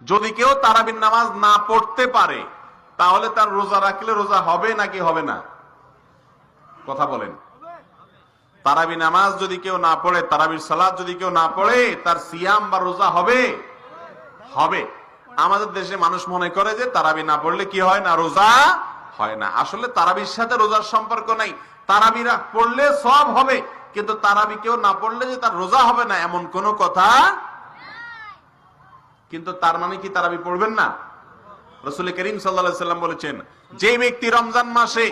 যদি কেউ তারাবির নামাজ না পড়তে পারে তাহলে তার রোজা রাখলে রোজা হবে নাকি হবে না? কথা বলেন। তারাবি নামাজ যদি কেউ না পড়ে, তারাবির সালাত যদি কেউ না পড়ে, তার সিয়াম বা রোজা হবে? হবে। আমাদের দেশে মানুষ মনে করে যে তারাবি না পড়লে কি হয় না, রোজা হয় না। আসলে তারাবির সাথে রোজার সম্পর্ক নাই। তারাবি পড়লে সব হবে, কিন্তু তারাবি কেউ না পড়লে যে তার রোজা হবে না এমন কোনো কথা। কিন্তু তার মানে কি তারাবি পড়বেন না? রাসূল করিম সাল্লাল্লাহু আলাইহি সাল্লাম বলেছেন, যে ব্যক্তি রমজান মাসে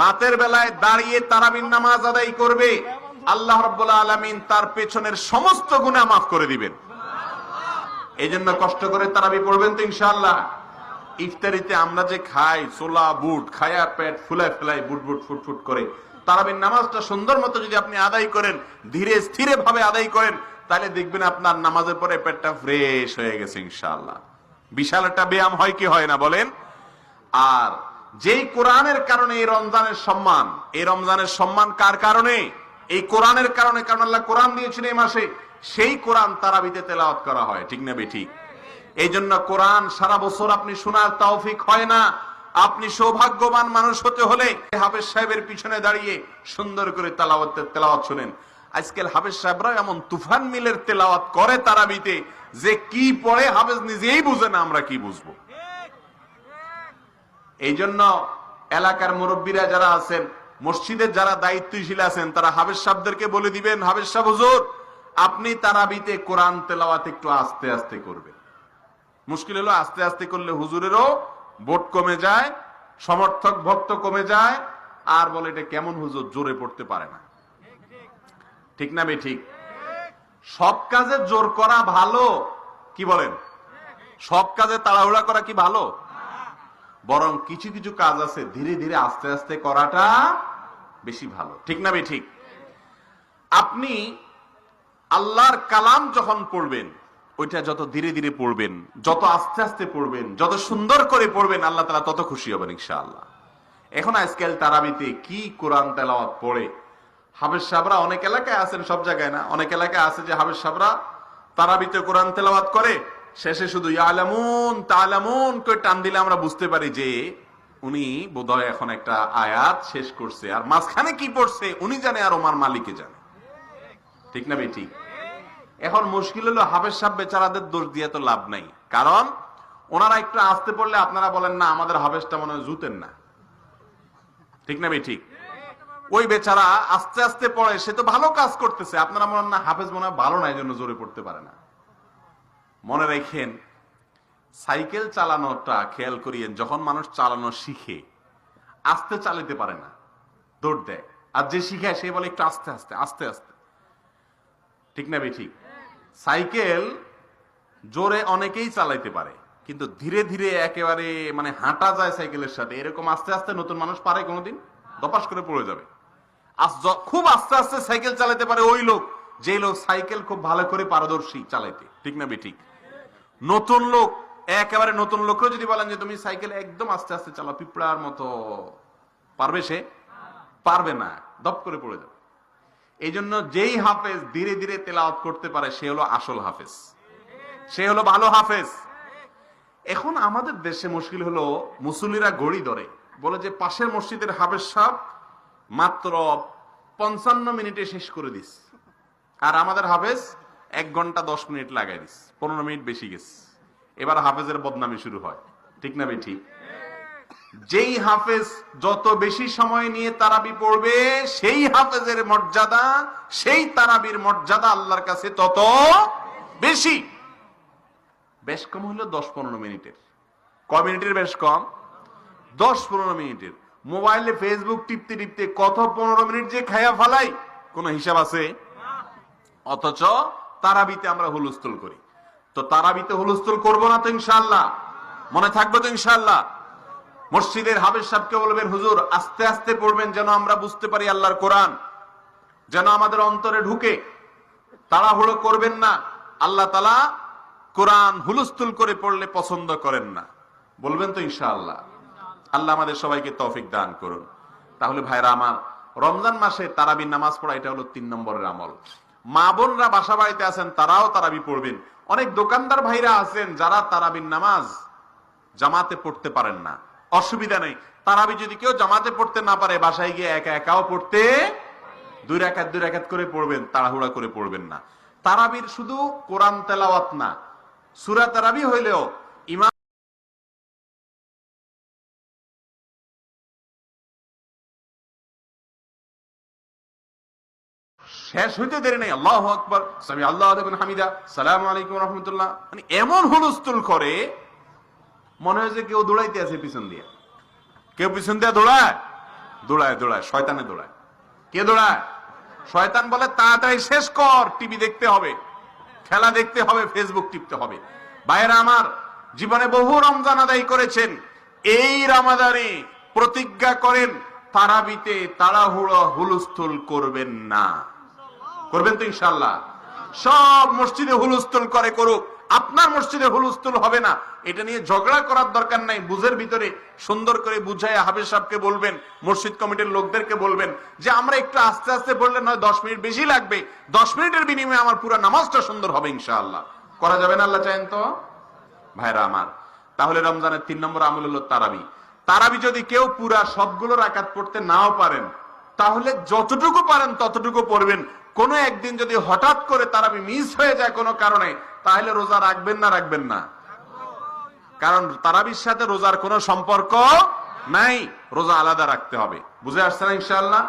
রাতের বেলায় দাঁড়িয়ে তারাবির নামাজ আদায় করবে, আল্লাহ রাব্বুল আলামিন তার পেছনের সমস্ত গুনাহ মাফ করে দিবেন। এই জন্য কষ্ট করে তারাবি পড়বেন তো ইনশাআল্লাহ। ইফতারিতে আমরা যে খাই ছোলা বুট, খায়া পেট ফুলায় ফেলায় বুট বুট ফুট ফুট করে, তারাবির নামাজটা সুন্দর মতো যদি আপনি আদায় করেন, ধীরে স্থিরে ভাবে আদায় করেন, তাহলে দেখবেন আপনার নামাজের পরে পেটটা ফ্রেশ হয়ে গেছে ইনশাআল্লাহ। বিশাল একটা ব্যায়াম হয় কি হয় না বলেন? আর যেই কোরআনের কারণে এই রমজানের সম্মান, এই রমজানের সম্মান কার কারণে? এই কোরআনের কারণে। কারণ আল্লাহ কোরআন দিয়েছেন এই মাসে, সেই কোরআন তারাবিতে তেলাওয়াত করা হয়, ঠিক না বেঠিক? এই জন্য কোরআন সারা বছর আপনি শোনার তৌফিক হয় না। আপনি সৌভাগ্যবান মানুষ হতে হলে হাফেজ সাহেবের পিছনে দাঁড়িয়ে সুন্দর করে তেলাওয়াত শুনেন। আজকাল হাফেজ সাহেবরা এমন তুফান মিলের তেলাওয়াত করে তারাবিতে, যে কি পড়ে হাফেজ নিজেই বুঝে না, আমরা কি বুঝবো? এই জন্য এলাকার মুরব্বীরা যারা আছেন, মসজিদের যারা দায়িত্বশীল আছেন, তারা হাফেজ সাহেবদেরকে বলে দিবেন, হাফেজ সাহেব হুজুর আপনি তারাবিতে কোরআন তেলাওয়াত একটু আস্তে আস্তে করবেন। মুশকিল হলো আস্তে আস্তে করলে হুজুরেরও ভোট কমে যায়, সমর্থক ভক্ত কমে যায়, আর বলে এটা কেমন হুজুর, জোরে পড়তে পারে না। ঠিক না বে ঠিক? সব কাজে জোর করা ভালো, কি বলেন? সব কাজে তাড়াহুড়া করা কি ভালো? বরং কিছু কিছু কাজ আছে ধীরে ধীরে আস্তে আস্তে করাটা বেশি ভালো, ঠিক না বে ঠিক? আপনি আল্লাহর কালাম যখন পড়বেন, ওইটা যত ধীরে ধীরে পড়বেন, যত আস্তে আস্তে পড়বেন, যত সুন্দর করে পড়বেন, আল্লাহ তাআলা তত খুশি হবেন ইনশাআল্লাহ। এখন আজকাল তারাবিতে কি কোরআন তেলাওয়াত পড়ে হাফেজ সাহেবরা, অনেক এলাকায় আছেন, সব জায়গায় না, অনেক এলাকায় আছে যে হাফেজ সাহেবরা তারাবিতে কোরআন তেলাওয়াত করে, শেষে শুধু ইয়ালামুন তালামুন করে টান দিলে আমরা বুঝতে পারি যে উনি বোধহয় এখন একটা আয়াত শেষ করছে, আর মাঝখানে কি পড়ছে উনি জানে আর ওমার মালিকে জানে, ঠিক না বেঠিক? এখন মুশকিল হলো হাফেজ সাহেব বেচারাদের দোষ দিয়ে তো লাভ নাই, কারণ ওনারা একটু আস্তে পড়লে আপনারা বলেন না আমাদের হাফেজটা মনে হয় জুতেন না, ঠিক না বেঠিক? ওই বেচারা আস্তে আস্তে পড়ে, সে তো ভালো কাজ করতেছে, আপনারা মনে না হাফেজ মনে হয় ভালো না, এই জন্য জোরে পড়তে পারে না। মনে রাখেন, সাইকেল চালানোটা খেয়াল করিয়েন, যখন মানুষ চালানো শিখে আস্তে চালাতে পারে না, দৌড় দেয়, আর যে শিখে সে বলে একটু আস্তে আস্তে আস্তে আস্তে, ঠিক না বেঠিক? সাইকেল জোরে অনেকেই চালাইতে পারে, কিন্তু ধীরে ধীরে একেবারে মানে হাঁটা যায় সাইকেলের সাথে, এরকম আস্তে আস্তে নতুন মানুষ পারে কোনোদিন? দপাস করে পড়ে যাবে। খুব আস্তে আস্তে সাইকেল চালাতে পারে ওই লোক, যে লোক সাইকেল খুব ভালো করে পারদর্শী চালাইতে, ঠিক না বেঠিক? নতুন লোক, একেবারে নতুন লোকও যদি বলেন যে তুমি সাইকেল একদম আস্তে আস্তে চালাও পিঁপড়ার মতো, পারবে? সে পারবে না, দপ করে পড়ে যাবে। এই জন্য যেই হাফেজ ধীরে ধীরে তেলাওয়াত করতে পারে সে হলো আসল হাফেজ, সে হলো ভালো হাফেজ। এখন আমাদের দেশে মুশকিল হলো মুসল্লিরা ঘড়ি ধরে, বলে যে পাশের মসজিদের হাফেজ সাহেব মাত্র 55 মিনিটে শেষ করে দিস, আর আমাদের হাফেজ 1 ঘন্টা 10 মিনিট লাগাই দিস, 15 মিনিট বেশি গেছে। এবার হাফেজের বদনামি শুরু হয়, ঠিক না বেঠিক? যেই হাফেজ যত বেশি সময় নিয়ে তারাবি পড়বে, সেই হাফেজের মর্যাদা, সেই তারাবির মর্যাদা আল্লাহর কাছে তত বেশি। বেশ কম হলো 10-15 মিনিটের। কয় মিনিটের বেশ কম? 10-15 মিনিটের। মোবাইলে ফেসবুক টিপতে টিপতে কত 15 মিনিট যে খায়া ফালাই, কোন হিসাব আছে? অথচ তারাবিতে আমরা হুলস্থুল করি। তো তারাবিতে হুলস্থুল করবো না তো ইনশাআল্লাহ? মনে থাকবে তো ইনশাআল্লাহ? মসজিদের হাফেজ সাহেবকে বলবেন হুজুর আস্তে আস্তে পড়বেন, যেন আমরা বুঝতে পারি আল্লাহর কোরআন, যেন আমাদের অন্তরে ঢুকে। তাড়াহুড়ো করবেন না, আল্লাহ তাআলা কোরআন হুলস্থুল করে পড়লে পছন্দ করেন না। বলবেন তো ইনশাআল্লাহ? আল্লাহ আমাদের সবাইকে তৌফিক দান করুন। তাহলে ভাইরা আমার, রমজান মাসে তারাবির নামাজ পড়া এটা হলো 3 নম্বরের আমল। মা বোনরা বাসা বাড়িতে আছেন তারাও তারাবি পড়বেন। অনেক দোকানদার ভাইরা আছেন যারা তারাবির নামাজ জামাতে পড়তে পারেন না, অসুবিধা নেই। তারাবি যদি কেউ জামাতে পড়তে না পারে, বাসায় গিয়ে একা একাও পড়তে 2 রাকাত করে পড়বেন, তাড়াহুড়া করে পড়বেন না। তারাবির শুধু কোরআন তেলাওয়াত না, সূরা তারাবি হইলেও ইমাম শেষ হইতে দেরি নেই, আল্লাহু আকবার, সামি আল্লাহু লিমান হামিদা, সালামু আলাইকুম ওয়া রাহমাতুল্লাহ, মানে এমন হুলস্থুল করে মনে হয় যে কেউ দৌড়াইতে আছে পিছন দিয়ে। কেউ পিছন দিয়ে দৌড়ায়, শয়তানে দৌড়ায়। কে দৌড়ায়? শয়তান বলে তাড়াতাড়ি শেষ কর, টিভি দেখতে হবে, খেলা দেখতে হবে, ফেসবুক টিপতে হবে। ভাইয়েরা আমার, জীবনে বহু রমজান আদায় করেছেন, এই রমাদানে প্রতিজ্ঞা করেন তারাবিতে তাড়াহুড়ো হুলস্থুল করবেন না। করবেন তো ইনশাআল্লাহ? সব মসজিদে হুলস্থুল করে করুক, আপনার মসজিদে হুলস্থুল হবে না। এটা নিয়ে ঝগড়া করার দরকার নাই। বুঝের ভিতরে সুন্দর করে বুঝায় হাফেজ সাহেবকে বলবেন, মসজিদ কমিটির লোকদেরকে বলবেন যে আমরা একটু আস্তে আস্তে বললে নয় 10 মিনিট বেশি লাগবে, 10 মিনিটের বিনিময়ে আমার পুরো নামাজটা সুন্দর হবে ইনশাআল্লাহ। করা যাবে না? আল্লাহ চাইন তো। ভাইরা আমার, তাহলে রমজানের 3 নম্বর আমল হলো তারাবি। তারাবি যদি কেউ পুরা সবগুলো রাকাত পড়তে নাও পারেন, তাহলে যতটুকু পারেন ততটুকু পড়বেন। কোনো একদিন যদি হঠাৎ করে তারাবি মিস হয়ে যায় কোনো কারণে, তাহলে রোজা রাখবেন না? রাখবেন না? কারণ তারাবির সাথে রোজার কোনো সম্পর্ক নাই, রোজা আলাদা রাখতে হবে। বুঝে আসছে না ইনশাআল্লাহ?